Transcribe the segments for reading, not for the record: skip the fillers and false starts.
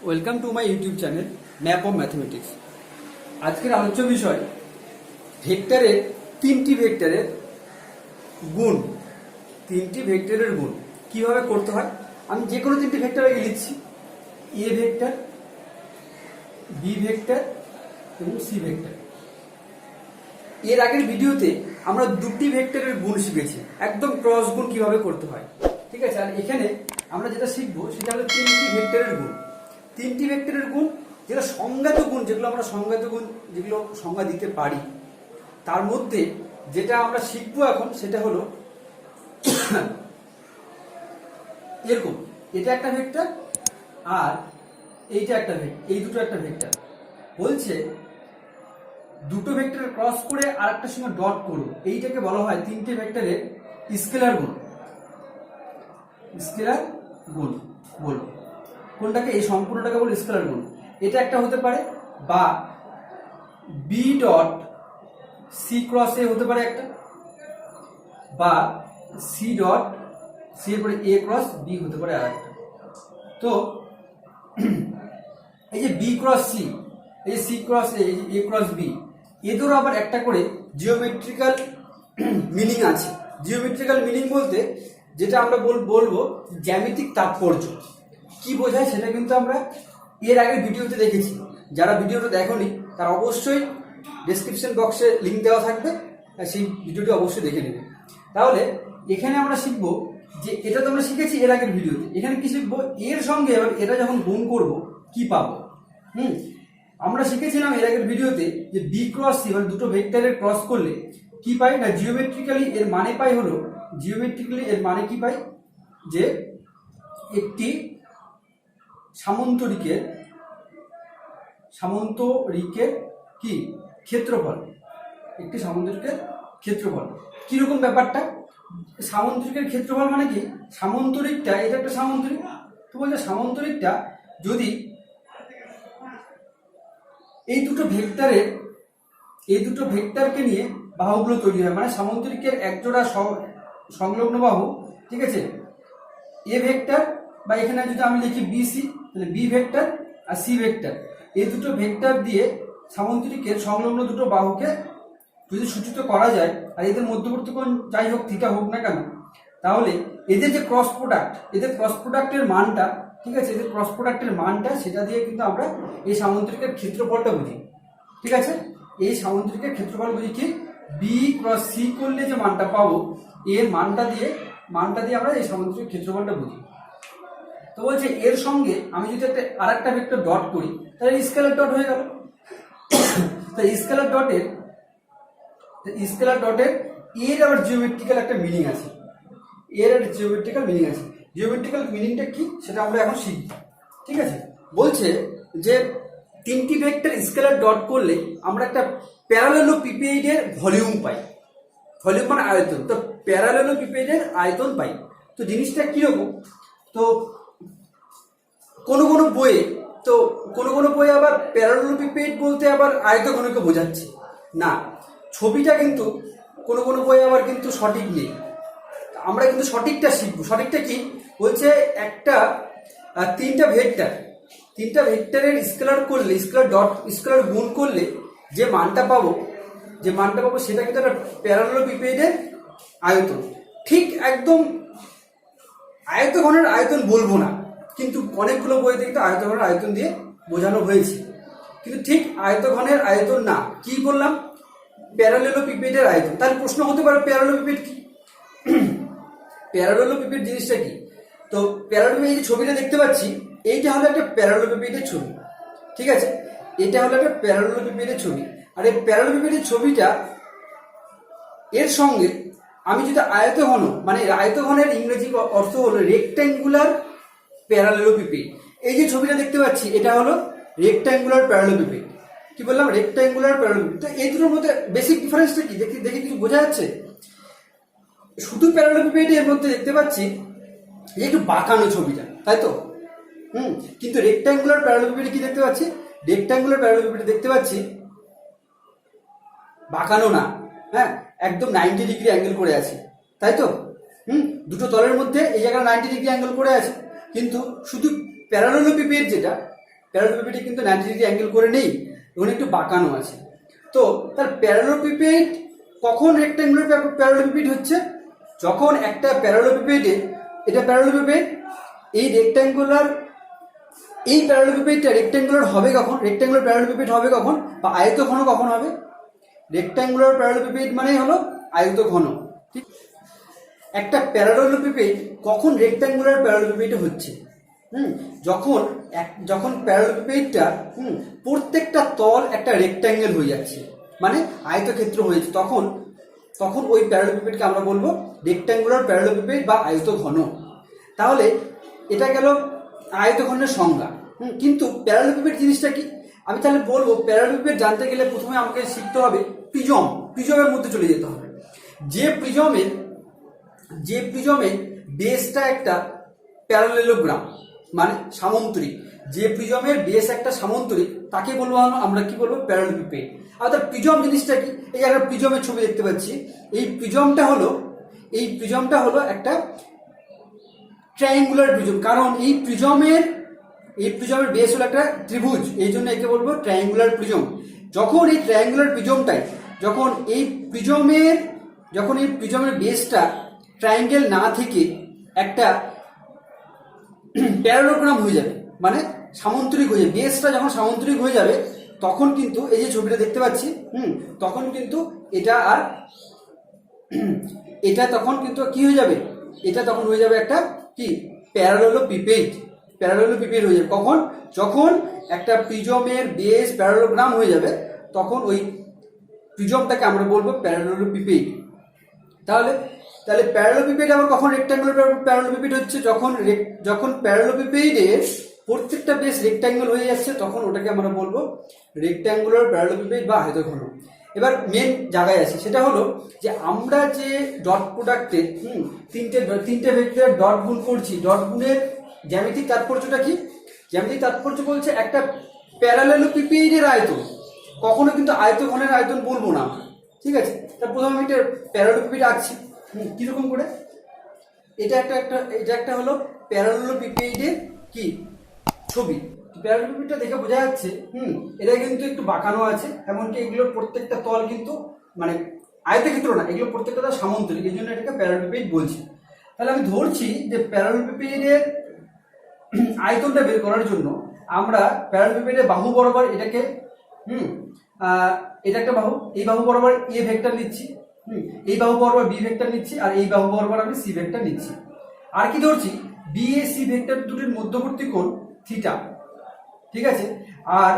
Welcome to my YouTube channel map of mathematics. আজকের আলোচ্য বিষয় ভেক্টরের তিনটি ভেক্টরের গুণ। কিভাবে করতে হয় আমি যে কোনো তিনটি ভেক্টর আগে লিখছি, এ ভেক্টর, বি ভেক্টর এবং সি ভেক্টর। এর আগের ভিডিওতে আমরা দুটি ভেক্টরের গুণ শিখেছি, একদম ক্রস গুণ কিভাবে করতে হয়, ঠিক আছে। আর এখানে আমরা যেটা শিখবো সেটা হলো তিনটি ভেক্টরের গুণ, যেটা সংজ্ঞাত গুণ, যেগুলো আমরা সংজ্ঞা দিতে পারি। তার মধ্যে যেটা আমরা শিখবো এখন সেটা হলো এরকম, এটা একটা ভেক্টর আর এইটা একটা ভেক্টর, এই দুটো একটা ভেক্টর। বলছে দুটো ভেক্টরের ক্রস করে আর একটা সঙ্গে ডট করো, এইটাকে বলা হয় তিনটে ভেক্টরের স্কেলার গুণ। বলো কোনটাকে? এই সম্পূর্ণটাকে বলো স্কেলার গুণ। এটা একটা হতে পারে, বা বি ডট সি ক্রস এ হতে পারে একটা, বা সি ডট সি এর পরে এ ক্রস বি হতে পারে আর একটা। তো এই যে বি ক্রস সি, এই যে সি ক্রস এ, এ ক্রস বি, এদেরও আবার একটা করে জিওমেট্রিক্যাল মিনিং আছে। জিওমেট্রিক্যাল মিনিং বলতে যেটা আমরা বলবো জ্যামিতিক তাৎপর্য। কি বোঝায় সেটা কিন্তু আমরা এর আগের ভিডিওতে দেখেছি। যারা ভিডিওটা দেখোনি তারা অবশ্যই ডেসক্রিপশন বক্সে লিঙ্ক দেওয়া থাকবে, সেই ভিডিওটি অবশ্যই দেখে নেবে। তাহলে এখানে আমরা শিখবো যে এটা তো আমরা শিখেছি এর আগের ভিডিওতে, এখানে কি শিখবো? এর সঙ্গে এবার এটা যখন গুণ করব কি পাবো। আমরা শিখেছিলাম এর আগের ভিডিওতে যে বি ক্রস সি, মানে দুটো ভেক্টরের ক্রস করলে কি পাই না, জিওমেট্রিক্যালি এর মানে পাই হলো, এর মানে কি পাই, যে একটি সামন্তরিকের কি ক্ষেত্রফল, একটি সামন্তরিকের ক্ষেত্রফল। কিরকম ব্যাপারটা? সামন্তরিকের ক্ষেত্রফল মানে কি, সামন্তরিকটা, এটা একটা সামন্তরিক, তো বলছে সামন্তরিকটা যদি এই দুটো ভেক্টরকে নিয়ে বাহুগুলো তৈরি হয়, মানে সামন্তরিকের একজোড়া সংলগ্ন বাহু, ঠিক আছে, এ ভেক্টর, বা এখানে যদি আমি লিখি বিসি, তাহলে বি ভেক্টর আর সি ভেক্টর, এই দুটো ভেক্টর দিয়ে সামন্তরিকের সংলগ্ন দুটো বাহুকে যদি সূচিত করা যায়, আর এদের মধ্যবর্তী কোণ যাই হোক থিটা হোক না কেন, তাহলে এদের যে ক্রস প্রোডাক্টের মানটা, ঠিক আছে, এদের ক্রস প্রোডাক্টের মানটা, সেটা দিয়ে কিন্তু আমরা এই সামন্তরিকের ক্ষেত্রফলটা বুঝি। ঠিক আছে, এই সামন্তরিকের ক্ষেত্রফল বুঝি কি, বি ক্রস সি করলে যে মানটা পাবো, এর মানটা দিয়ে আমরা এই সামন্তরিকের ক্ষেত্রফলটা বুঝি। তো বলছে এর সঙ্গে আমি যদি আর একটা ভেক্টর ডট করি, তাহলে স্কেলার ডট হয়ে গেল। তাই স্কেলার ডটের এর আবার জিওমেট্রিক্যাল একটা মিনিং আছে, জিওমেট্রিক্যাল মিনিংটা কি সেটা আমরা এখন শিখব। ঠিক আছে, বলছে যে তিনটি ভেক্টর স্কেলার ডট করলে আমরা একটা প্যারালেলোপিপেডের ভলিউম পাই। ভলিউম মানে আয়তন, তো প্যারালেলোপিপেডের আয়তন পাই। তো জিনিসটা কিরকম? তো কোনো বইয়ে আবার প্যারালেলোপিপেড বলতে আবার আয়তঘনকে বোঝাচ্ছে না। ছবিটা কিন্তু কোনো বইয়ে আবার কিন্তু সঠিক নেই। আমরা কিন্তু সঠিকটা শিখবো। সঠিকটা কি বলছে, তিনটা ভেক্টরের স্কেলার গুণ করলে যে মানটা পাবো সেটা কিন্তু একটা প্যারালেলোপিপেডের আয়তন। ঠিক একদম আয়তঘনের আয়তন বলবো না, কিন্তু অনেকগুলো বইতে কিন্তু আয়তঘনের আয়তন দিয়ে বোঝানো হয়েছে, কিন্তু ঠিক আয়তঘনের আয়তন না। কি বললাম? প্যারালেলোপিপেডের আয়তন। তাহলে প্রশ্ন হতে পারে প্যারালেলোপিপেড কি? প্যারালেলোপিপেড জিনিসটা কি? তো প্যারালেলোপিপেড, এই যে ছবিটা দেখতে পাচ্ছি, এইটা হলো একটা প্যারালেলোপিপেডের ছবি। ঠিক আছে, এটা হলো একটা প্যারালেলোপিপেডের ছবি। আর এই প্যারালেলোপিপেডের ছবিটা এর সঙ্গে আমি যদি আয়তঘন, মানে আয়তঘনের ইংরেজি অর্থ হলো রেক্ট্যাঙ্গুলার প্যারালেলোপিপেড। এই যে ছবিটা দেখতে পাচ্ছি, এটা হলো রেক্ট্যাঙ্গুলার প্যারালেলোপিপেড। কি বললাম? রেক্ট্যাঙ্গুলার প্যারালেলোপিপেড। তো এই দুটোর মধ্যে বেসিক ডিফারেন্সটা কি দেখে কিছু বোঝা যাচ্ছে? শুধু প্যারালেলোপিপেড এর মধ্যে দেখতে পাচ্ছি যে একটু বাঁকানো ছবিটা, তাই তো? কিন্তু রেক্ট্যাঙ্গুলার প্যারালেলোপিপেডে কি দেখতে পাচ্ছি? রেক্ট্যাঙ্গুলার প্যারালেলোপিপেডে দেখতে পাচ্ছি বাঁকানো না, হ্যাঁ, একদম 90 ডিগ্রি অ্যাঙ্গেল করে আছে, তাই তো? দুটো তলের মধ্যে এই জায়গায় 90 ডিগ্রি অ্যাঙ্গেল করে আছে। কিন্তু শুধু প্যারালেলোপিপেড যেটা, প্যারালেলোপিপেড কিন্তু 90 ডিগ্রি অ্যাঙ্গেল করে নেই, ওখানে একটু বাঁকানো আছে। তো তার প্যারালেলোপিপেড কখন রেক্ট্যাঙ্গুলার প্যারালেলোপিপেড হচ্ছে? যখন একটা প্যারালেলোপিপেডে, এটা প্যারালেলোপিপেড, এই প্যারালেলোপিপেডটা রেক্ট্যাঙ্গুলার হবে কখন? রেক্ট্যাঙ্গুলার প্যারালেলোপিপেড হবে কখন, বা আয়তঘন কখন হবে? রেক্ট্যাঙ্গুলার প্যারালেলোপিপেড মানেই হলো আয়তঘন। ঠিক, একটা প্যারালেলোপিপেড কখন রেক্ট্যাঙ্গুলার প্যারালেলোপিপেড হচ্ছে? যখন প্যারালেলোপিপেডটা প্রত্যেকটা তল একটা রেক্ট্যাঙ্গেল হয়ে যাচ্ছে, মানে আয়তক্ষেত্র হয়েছে, তখন ওই প্যারালেলোপিপেডকে আমরা বলবো রেক্ট্যাঙ্গুলার প্যারালেলোপিপেড বা আয়তঘন। তাহলে এটা গেল আয়তঘনের সংজ্ঞা। কিন্তু প্যারালেলোপিপেড জিনিসটা কি? আমি তাহলে বলবো প্যারালেলোপিপেড জানতে গেলে প্রথমে আমাকে শিখতে হবে প্রিজমের মধ্যে চলে যেতে হবে। যে প্রিজমের বেসটা একটা প্যারালেলোগ্রাম, মানে সামন্তরিক, যে প্রিজমের বেস একটা সামন্তরিক, তাকে বলবো আমরা কি বলবো? প্যারালেলোপিপেড। আর তার প্রিজম জিনিসটা কি? এই একটা প্রিজমের ছবি দেখতে পাচ্ছি, এই প্রিজমটা হলো একটা ট্রায়াঙ্গুলার প্রিজম, কারণ এই প্রিজমের বেস হলো একটা ত্রিভুজ, এই জন্য একে বলবো ট্রায়াঙ্গুলার প্রিজম। যখন এই ট্রায়াঙ্গুলার প্রিজমটাই যখন এই প্রিজমের বেসটা ট্রায়াঙ্গেল না থেকে একটা প্যারালোগ্রাম হয়ে যাবে, মানে সামন্তরিক হয়ে যাবে, বেসটা যখন সামন্তরিক হয়ে যাবে, তখন কিন্তু এই যে ছবিটা দেখতে পাচ্ছি, তখন কিন্তু এটা তখন কিন্তু কি হয়ে যাবে? এটা তখন হয়ে যাবে একটা কি? প্যারালেলোপিপেড হয়ে যাবে। কখন? যখন একটা প্রিজমের বেস প্যারালোগ্রাম হয়ে যাবে, তখন ওই প্রিজমটাকে আমরা বলবো প্যারালেলোপিপেড। তাহলে প্যারালেলোপিপেড আবার কখন রেক্ট্যাঙ্গুলার প্যারালেলোপিপেড হচ্ছে? যখন প্যারালেলোপিপেডের প্রত্যেকটা বেস রেক্ট্যাঙ্গেল হয়ে যাচ্ছে, তখন ওটাকে আমরা বলবো রেক্ট্যাঙ্গুলার প্যারালেলোপিপেড বা আয়তঘন। এবার মেন জায়গায় আছে, সেটা হলো যে আমরা যে ডট প্রোডাক্টে তিনটে ভেক্টর ডট গুণ করছি, ডট গুণের জ্যামিতিক তাৎপর্যটা কি? জ্যামিতিক তাৎপর্য বলছে একটা প্যারালেলোপিপেডের আয়তন, কখনো কিন্তু আয়তঘনের আয়তন বলবো না, ঠিক আছে? তার প্রথমে আমি একটা প্যারালেলোপিপেড আঁকছি, কিরকম করে? এটা একটা হলো প্যারালেলোপিপেডের কি ছবি। প্যারালেলোপিপেডটা দেখে বোঝা যাচ্ছে এটা কিন্তু একটু বাঁকানো আছে, এমনকি এগুলোর প্রত্যেকটা তল কিন্তু মানে আয়তক্ষেত্র না, এগুলো প্রত্যেকটা তল সামন্তরিক, এই জন্য এটাকে প্যারালেলোপিপেড বলছি। তাহলে আমি ধরছি যে প্যারালেলোপিপেডের আয়তনটা বের করার জন্য আমরা প্যারালেলোপিপেডের বাহু বরাবর এটাকে এটা একটা বাহু, এই বাহু বরাবর এ ভেক্টর নিচ্ছি, এই বাহু বরাবর বি ভেক্টর নিচ্ছি, আর এই বাহু বরাবর আমি সি ভেক্টর নিচ্ছি। আর কি ধরছি? বি এ সি ভেক্টর দুটির মধ্যবর্তী কোণ থিটা, ঠিক আছে? আর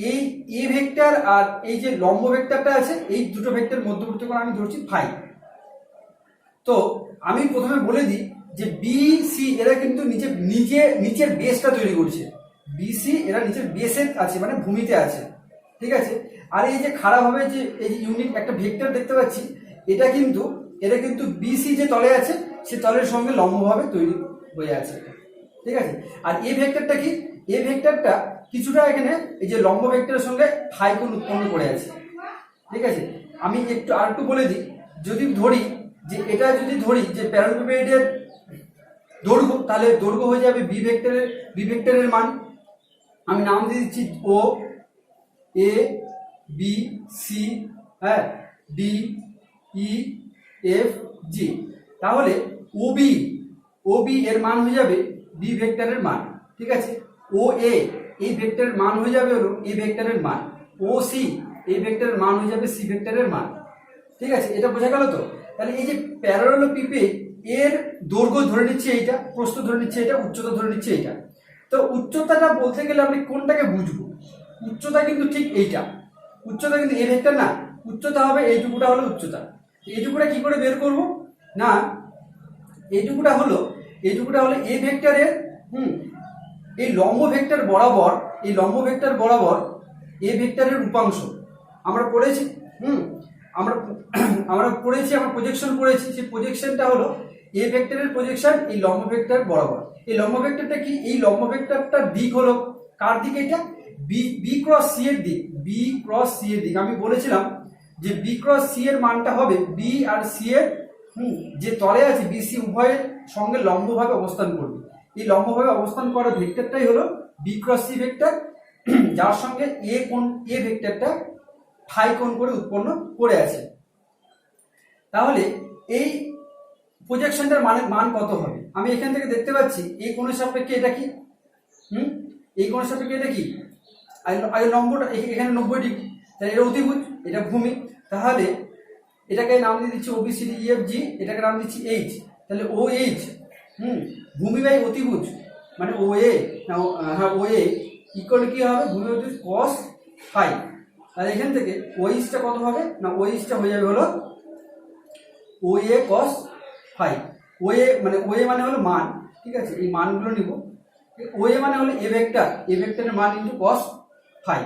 এই এ ভেক্টর আর এই যে লম্ব ভেক্টরটা আছে, এই দুটো ভেক্টর মধ্যবর্তী কোণ আমি ধরছি ফাই। তো আমি প্রথমে বলে দিই যে বি সি এরা কিন্তু নিচের বেসটা তৈরি করছে, বিসি এরা নিচের বেসে আছে, মানে ভূমিতে আছে, ঠিক আছে? আর এই যে খাড়াভাবে যে এই যে ইউনিট একটা ভেক্টর দেখতে পাচ্ছি, এটা কিন্তু বিসি যে তলে আছে সে তলের সঙ্গে লম্বভাবে তৈরি হয়ে আছে, ঠিক আছে? আর এ ভেক্টরটা কি? এ ভেক্টরটা কিছুটা এখানে এই যে লম্ব ভেক্টরের সঙ্গে ফাই কোণ উৎপন্ন করে আছে, ঠিক আছে? আমি একটু বলে দিই, যদি ধরি যে প্যারালেলোপিপেডের দৈর্ঘ্য, তাহলে দৈর্ঘ্য হয়ে যাবে বি ভেক্টরের মান, আমি নাম দিয়ে দিচ্ছি ও এ বি সি, হ্যাঁ, ডি ই এফ জি। তাহলে ওবি এর মান হয়ে যাবে বি ভেক্টরের মান, ঠিক আছে? ও এ এই ভেক্টরের মান হয়ে যাবে হলো এ ভেক্টরের মান, ও সি এই ভেক্টরের মান হয়ে যাবে সি ভেক্টরের মান, ঠিক আছে? এটা বোঝা গেল তো? তাহলে এই যে প্যারালেলোপিপেড এর দৈর্ঘ্য ধরে নিচ্ছে এইটা, প্রস্থ ধরে নিচ্ছে এটা, উচ্চতা ধরে নিচ্ছে এইটা। তো উচ্চতাটা বলতে গেলে আপনি কোনটাকে বুঝবো? উচ্চতা কিন্তু ঠিক এইটা, উচ্চতা কিন্তু এ ভেক্টর না, উচ্চতা হবে এইটুকুটা হলো উচ্চতা। এইটুকুটা কি করে বের করব? না, এইটুকুটা হলো এ ভেক্টরের এই লম্ব ভেক্টর বরাবর এ ভেক্টরের উপাংশ আমরা পড়েছি, আমরা প্রজেকশন পড়েছি, সেই প্রজেকশনটা হলো এ ভেক্টরের প্রজেকশন এই লম্ব ভেক্টর বরাবর। এই লম্ব ভেক্টরটা কি? এই লম্ব ভেক্টরটার দিক হলো কার দিক? এটা বি ক্রস সি এর দিক, বি ক্রস সি এর দিক। আমি বলেছিলাম যে বি ক্রস সি এর মানটা হবে বি আর সি এর যে তলে আছে বিসি উভয়ের সঙ্গে লম্বভাবে অবস্থান করবে। এই লম্বভাবে অবস্থান করা ভেক্টরটাই হলো বি ক্রস সি ভেক্টর। যার সঙ্গে এ ভেক্টরটা ফাই কোণ করে উৎপন্ন করে আছে। তাহলে এই প্রজেকশনটার মান কত হবে? আমি এখান থেকে দেখতে পাচ্ছি এই কোণের সাপেক্ষে এটা কি, এই কোণের সাপেক্ষে এটা কি, আর নম্বরটা এখানে 90 ডিগ্রি, তাহলে এটা অতিভুজ, এটা ভূমি। তাহলে এটাকে নাম দিয়ে দিচ্ছি OBCDEFG, এটাকে নাম দিচ্ছি এইচ। তাহলে OH ভূমি বাই অতিভুজ মানে OA, হ্যাঁ OA ইকুয়াল কি হবে, ভূমি অতিভুজ cos ফাই। তাহলে এখান থেকে OH-টা কত হবে না, OH-টা হয়ে যাবে হলো OA cos ফাই। OA মানে হলো মান, ঠিক আছে, এই মানগুলো নিব। OA মানে হলো এ ভেক্টরের মান ইনটু cos ফাই।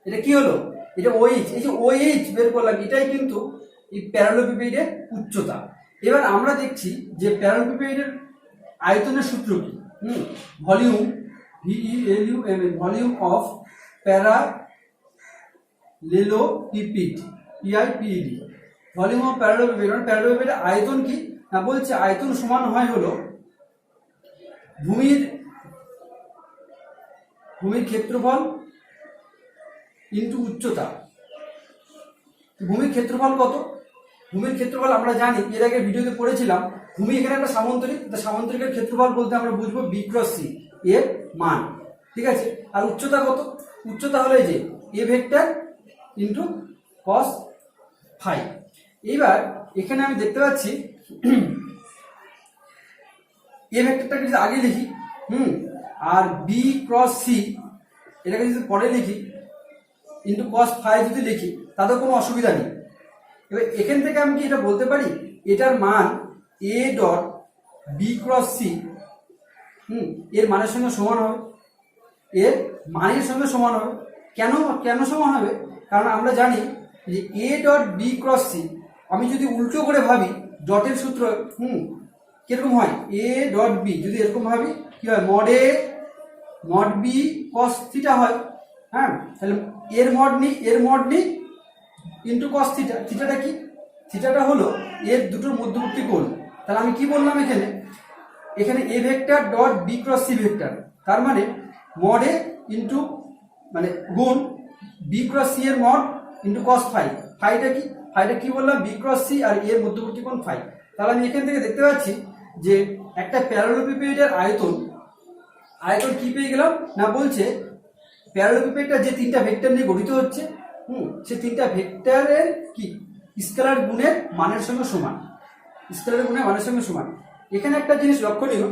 এটা কি হলো, এটা OH, এই যে OH বের করলাম এটাই কিন্তু এই প্যারালেলোপিপেডের উচ্চতা। এবার আমরা দেখছি যে প্যারালেলোপিপেডের আয়তনের সূত্র কি, volume VELUM, volume of parallelepiped PIPED, volume of parallelepiped. মানে প্যারালেলোপিপেডের আয়তন কি না, বলছে আয়তন সমান হয় হলো ভূমির ক্ষেত্রফল ইনটু উচ্চতা। ভূমির ক্ষেত্রফল কত? ভূমির ক্ষেত্রফল আমরা জানি, এর আগে ভিডিওতে পড়েছিলাম, ভূমি এখানে একটা সামান্তরিক, সামান্তরিকের ক্ষেত্রফল বলতে আমরা বুঝবো B × C এর মান, ঠিক আছে। আর উচ্চতা কত? উচ্চতা হলো এই যে A vector into cos phi. এইবার এখানে আমি দেখতে পাচ্ছি এ ভেক্টরটাকে যদি আগে লিখি, আর B × C এটাকে যদি পরে লিখি, ইন্টু cos ফাই যদি লিখি, তাতে কোনো অসুবিধা নেই। এবার এখান থেকে আমি কি এটা বলতে পারি এটার মান A ডট B × C এর মানের সঙ্গে সমান হবে, এর মানের সঙ্গে সমান হবে। কেন সমান হবে? কারণ আমরা জানি যে A ডট B × C আমি যদি উল্টো করে ভাবি, ডটের সূত্র কিরকম হয়, A ডট B যদি এরকম ভাবি কি হয়, মড B cos থিটা হয়। হ্যাঁ, তাহলে এর মড নি ইন্টু cos থিটা। থিটাটা কি? থিটাটা হলো এর দুটোর মধ্যবর্তী কোণ। তাহলে আমি কি বললাম এখানে A vector dot B × C vector, তার মানে মড A ইন্টু মানে গুণ B × C এর মড ইন্টু cos ফাই। ফাইটা কি বললাম, B × C আর এর মধ্যবর্তী কোণ ফাই। তাহলে আমি এখান থেকে দেখতে পাচ্ছি যে একটা প্যারালেলোপিপেডের আয়তন কি পেয়ে গেলাম না, বলছে প্যারালেলোপিপেডটা যে তিনটা ভেক্টর নিয়ে গঠিত হচ্ছে, সে তিনটা ভেক্টরের কি স্কেলার গুণের মানের সঙ্গে সমান, স্কেলার গুণের মানের সঙ্গে সমান। এখানে একটা জিনিস লক্ষণীয়,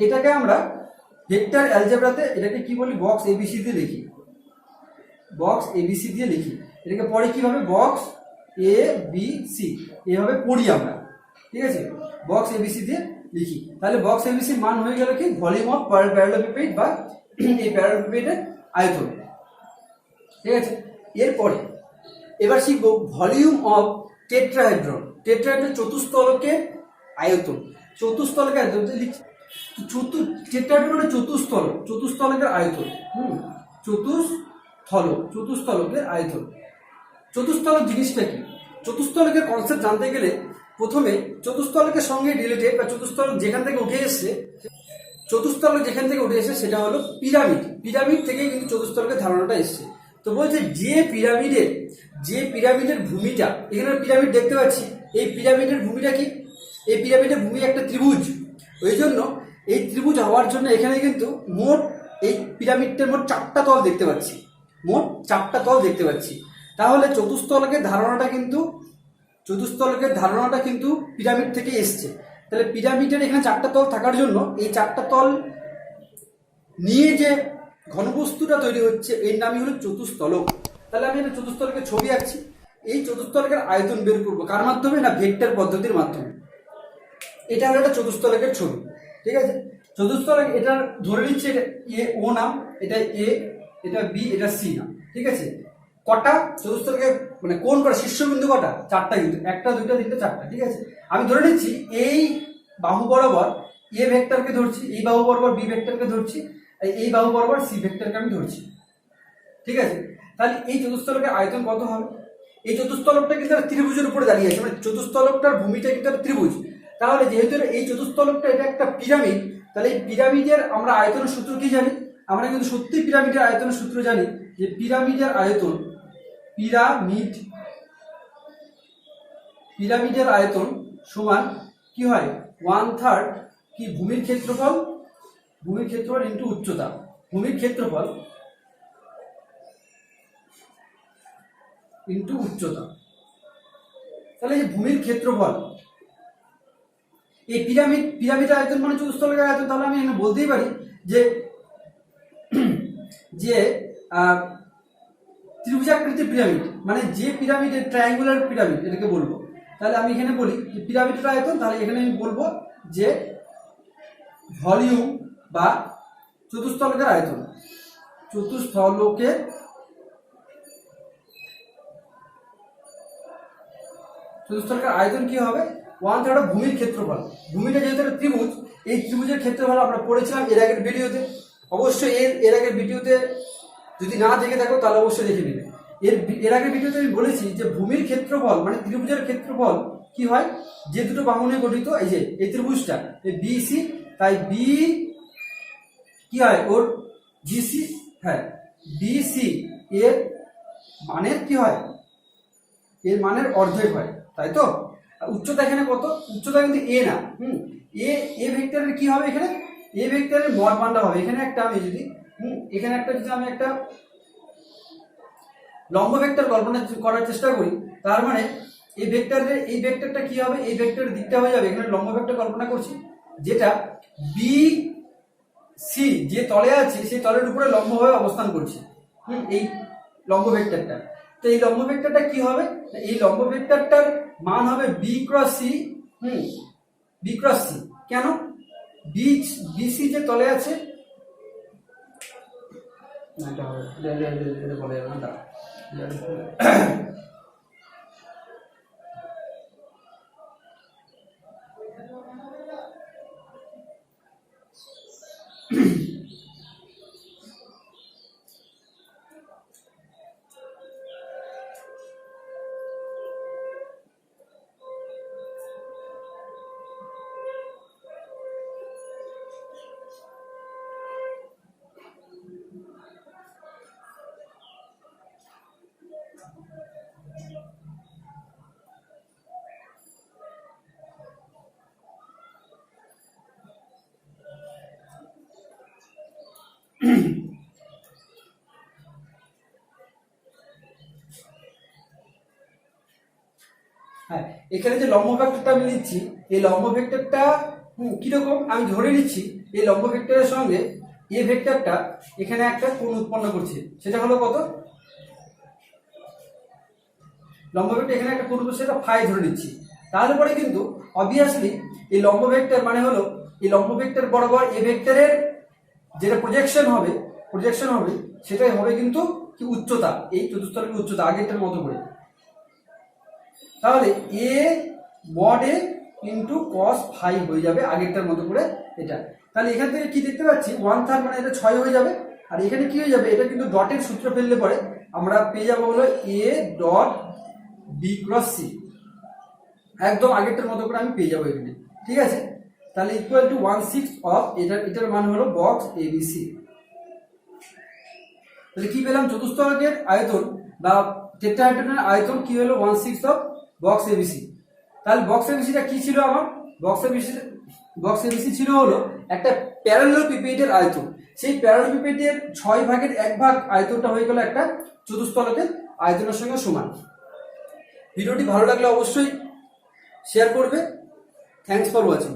এটাকে আমরা ভেক্টর অ্যালজেব্রাতে এটাকে কি বলি, বক্স ABC দিয়ে লিখি, বক্স ABC দিয়ে লিখি। এটাকে পরে কি হবে, বক্স ABC এভাবে পড়ি আমরা, ঠিক আছে, বক্স ABC দিয়ে লিখি। তাহলে বক্স ABC মান হয়ে গেল কি, ভলিউম অফ প্যারালেলোপিপেড বা এই প্যারালেলোপিপেডের আয়তন, ঠিক আছে। এরপরে এবার শিখবো ভলিউম অফ টেট্রাহেড্রন। টেট্রাহেড্রন চতুস্তলকের আয়তন, চতুস্তলকের আয়তন লিখছি। টেট্রাহেড্রন মানে চতুস্তলকের আয়তন, চতুস্তলকের আয়তন। চতুস্তলক জিনিসটা কি? চতুস্তলকের কনসেপ্ট জানতে গেলে প্রথমে চতুস্তলকের সঙ্গে রিলেটেড বা চতুস্তলক যেখান থেকে উঠে এসছে, সেটা হলো পিরামিড থেকে কিন্তু চতুস্তলকের ধারণাটা এসছে। তো বলছে যে পিরামিডের ভূমিটা, এখানে পিরামিড দেখতে পাচ্ছি, এই পিরামিডের ভূমিটা কি, এই পিরামিডের ভূমি একটা ত্রিভুজ। ওই জন্য এই ত্রিভুজ হওয়ার জন্য এখানে কিন্তু মোট এই পিরামিডটার মোট 4টা তল দেখতে পাচ্ছি। তাহলে চতুস্তলকের ধারণাটা কিন্তু পিরামিড থেকে এসছে। তাহলে পিরামিডের এখানে 4টা তল থাকার জন্য এই 4টা তল নিয়ে যে ঘনবস্তুটা তৈরি হচ্ছে এর নামই হলো চতুস্তলক। তাহলে আমি একটা চতুস্তলকের ছবি আঁকছি, এই চতুস্তলকের আয়তন বের করবো কার মাধ্যমে না, ভেক্টর পদ্ধতির মাধ্যমে। এটা হলো একটা চতুস্তলকের ছবি, ঠিক আছে। চতুস্তলক এটা ধরে নিচ্ছে এ ও নাম, এটা এ, এটা বি, এটা সি নাম, ঠিক আছে। কটা চতুস্তলকে মানে কোন কটা শীর্ষবিন্দু কটা, 4টা কিন্তু, 1টা 2টা 3টা 4টা, ঠিক আছে। আমি ধরে নিচ্ছি এই বাহু বরাবর এ ভেক্টরকে ধরছি, এই বাহু বরাবর বি ভেক্টরকে ধরছি, এই বাহু বরাবর সি ভেক্টরকে আমি ধরছি, ঠিক আছে। তাহলে এই চতুস্তলকের আয়তন কত হবে? এই চতুস্তলকটা কিন্তু ত্রিভুজের উপরে দাঁড়িয়ে আছে, মানে চতুস্তলকটার ভূমিটা কিন্তু একটা ত্রিভুজ। তাহলে যেহেতু এই চতুস্তলকটা এটা একটা পিরামিড, তাহলে এই পিরামিডের আমরা আয়তনের সূত্র কি জানি আমরা কিন্তু সত্যি পিরামিডের আয়তনের সূত্র জানি যে পিরামিডের আয়তন সমান কি হয় 1/3 কি ভূমির ক্ষেত্রফল ইনটু উচ্চতা। ভূমির ক্ষেত্রফল ইনটু উচ্চতা। তাহলে এই ভূমির ক্ষেত্রফল, এই পিরামিডের আয়তন মানে চতুস্তলকের আয়তন। তাহলে আমি এখানে বলতেই পারি যে ত্রিভুজাকৃতির পিরামিড মানে যে পিরামিডের ট্রায়াঙ্গুলার পিরামিড এটাকে বলবো। তাহলে আমি এখানে বলি যে পিরামিডের আয়তন, তাহলে এখানে আমি বলবো যে ভলিউম বা চতুস্তলকের আয়তন। চতুস্তলকের আয়তন কি হবে 1/3 ভূমির ক্ষেত্রফল। ভূমিটা যেহেতু একটা ত্রিভুজ, এই ত্রিভুজের ক্ষেত্রফল আমরা পড়েছিলাম এর আগের ভিডিওতে। অবশ্যই এর আগের ভিডিওতে যদি না দেখে থাকো তাহলে অবশ্যই দেখে নেবে। এর আগের ভিডিওতে আমি বলেছি যে ভূমির ক্ষেত্রফল মানে ত্রিভুজের ক্ষেত্রফল কি হয়, যে দুটো বাহু নিয়ে গঠিত এই যে এই ত্রিভুজটা এই বিসি, তাই বি কি হয় ওর জিসি, হ্যাঁ বিসি এর মানের কি হয়, এর মানের অর্ধেক হয়, তাই তো। উচ্চতা এখানে কত, উচ্চতা কিন্তু এ না, এ ভেক্টরের কি হবে, এখানে এ ভেক্টরের মড মানটা হবে এখানে একটা, আমি যদি এখানে একটা যদি আমি একটা লম্ব ভেক্টর কল্পনা করার চেষ্টা করি, তার মানে এই ভেক্টরটা কি হবে, এই ভেক্টরের দিকটা হয়ে যাবে, এখানে লম্ব ভেক্টর কল্পনা করছি যেটা বি সি যে তলে আছে সেই তলের উপরে লম্বভাবে অবস্থান করছে, এই লম্ব ভেক্টরটা। তো এই লম্ব ভেক্টরটা কি হবে, এই লম্ব ভেক্টরটার মান হবে B cross C. B cross C কেন, বিসি যে তলে আছে, না এটা হবে এটা বলা যাবে না, হ্যাঁ এখানে যে লম্ব ভেক্টরটা আমি নিচ্ছি, এই লম্ব ভেক্টরটা কিরকম আমি ধরে নিচ্ছি, এই লম্ব ভেক্টরের সঙ্গে এ ভেক্টরটা এখানে একটা কোণ উৎপন্ন করছে, সেটা হলো কত, লম্ব ভেক্টর এখানে একটা কোণ করছে, সেটা ফাই ধরে নিচ্ছি। তারপরে কিন্তু অবভিয়াসলি এই লম্ব ভেক্টর মানে হলো এই লম্ব ভেক্টর বরাবর এ ভেক্টরের যেটা প্রজেকশন হবে সেটাই হবে কিন্তু কি উচ্চতা, এই চতুস্তলের উচ্চতা আগেরটার মতো করে। তাহলে A mod A into cos phi হয়ে যাবে আগেরটার মতো করে এটা। তাহলে এখান থেকে কি দেখতে পাচ্ছি 1/3 মানে এটা 6 হয়ে যাবে, আর এখানে কি হয়ে যাবে, এটা কিন্তু ডটের সূত্র ফেললে পরে আমরা পেয়ে যাবো হলো A dot B cross C, একদম আগেরটার মতো করে আমি পেয়ে যাবো এখানে, ঠিক আছে। তাহলে ইকুয়াল টু 1/6 অফ এটার মান হলো বক্স এবিসি। তাহলে কি পেলাম, চতুস্তলকের আয়তন বা টেট্রাহেড্রনের আয়তন কি হলো 1/6 অফ বক্স এবিসি। তাহলে বক্স এবিসিটা কি ছিল আমার, বক্স এবিসি ছিল হলো একটা প্যারালেলোপিপেডের আয়তন, সেই প্যারালেলোপিপেডের 6/1 আয়তনটা হয়ে গেল একটা চতুস্তলকের আয়তনের সঙ্গে সমান। ভিডিওটি ভালো লাগলে অবশ্যই শেয়ার করবে। Thanks for watching.